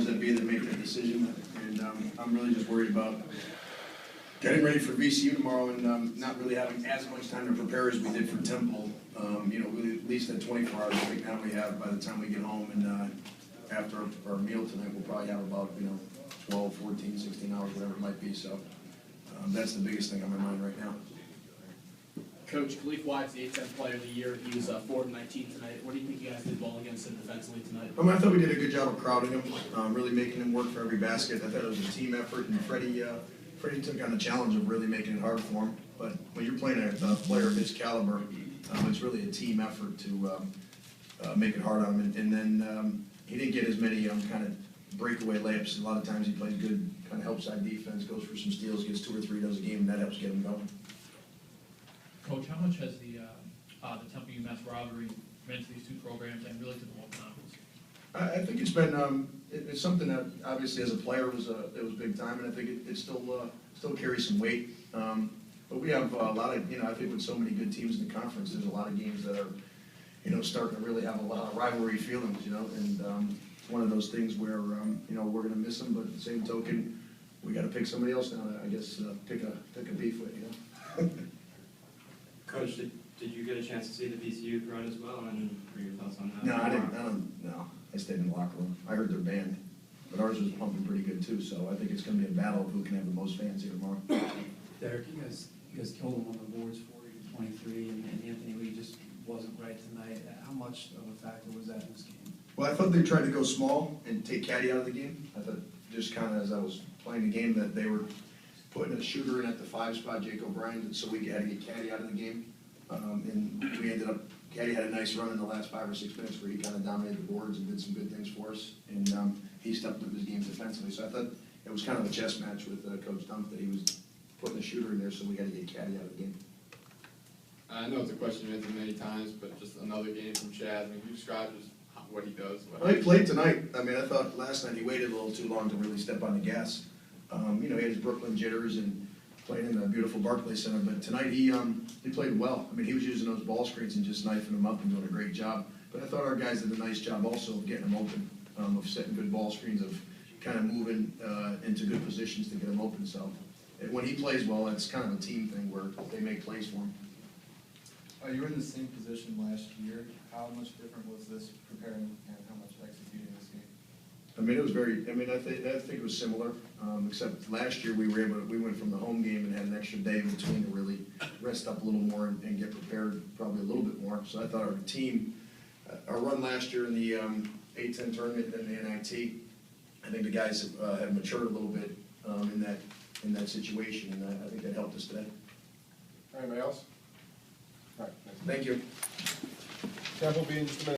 powers that be that make that decision, and I'm really just worried about getting ready for VCU tomorrow and not really having as much time to prepare as we did for Temple. We at least at 24 hours a week now we have by the time we get home, and after our meal tonight we'll probably have about 12, 14, 16 hours, whatever it might be. So that's the biggest thing on my mind right now. Coach, Khalif White's the A-10 player of the year. He was 4 of 19 tonight. What do you think you guys did well against him defensively tonight? I thought we did a good job of crowding him, really making him work for every basket. I thought it was a team effort, and Freddie took on the challenge of really making it hard for him. But when you're playing a player of his caliber, it's really a team effort to make it hard on him. And then he didn't get as many kind of breakaway layups. A lot of times he plays good kind of help side defense, goes for some steals, gets 2 or 3 of those a game, and that helps get him going. Coach, how much has the Temple UMASS rivalry meant to these two programs and really to the whole conference? I think it's been it's something that obviously as a player it was big time, and I think it still carries some weight. But we have a lot of I think with so many good teams in the conference, there's a lot of games that are starting to really have a lot of rivalry feelings, and it's one of those things where we're going to miss them, but at the same token, we got to pick somebody else now. I guess pick a beef with. Coach, did you get a chance to see the VCU crowd as well, and what are your thoughts on that? No, I didn't. No, I stayed in the locker room. I heard their band, but ours was pumping pretty good too. So I think it's going to be a battle of who can have the most fans here tomorrow. Derek, you guys killed him on the boards 40-23, and Anthony Lee just wasn't right tonight. How much of a factor was that in this game? Well, I thought they tried to go small and take Caddy out of the game. I thought just kind of as I was playing the game that they were putting a shooter in at the 5 spot, Jake O'Brien, so we had to get Caddy out of the game. And we ended up, Caddy had a nice run in the last 5 or 6 minutes where he kind of dominated the boards and did some good things for us. And he stepped up his game defensively. So I thought it was kind of a chess match with Coach Dump that he was putting a shooter in there, so we had to get Caddy out of the game. I know it's a question you've answered many times, but just another game from Chad. You described just what he does. Well, he played tonight. I thought last night he waited a little too long to really step on the gas. He had his Brooklyn jitters and played in the beautiful Barclays Center, but tonight he played well. He was using those ball screens and just knifing them up and doing a great job. But I thought our guys did a nice job also of getting them open, of setting good ball screens, of kind of moving into good positions to get them open. So when he plays well, it's kind of a team thing where they make plays for him. You were in the same position last year. How much different was this preparing and how much executing this game? It was very. I think it was similar, except last year we went from the home game and had an extra day in between to really rest up a little more and get prepared probably a little bit more. So I thought our team, our run last year in the A-10 tournament and the NIT, I think the guys have matured a little bit in that situation, and I think that helped us today. Anybody else? All right, Thank you. Temple will be in just a minute.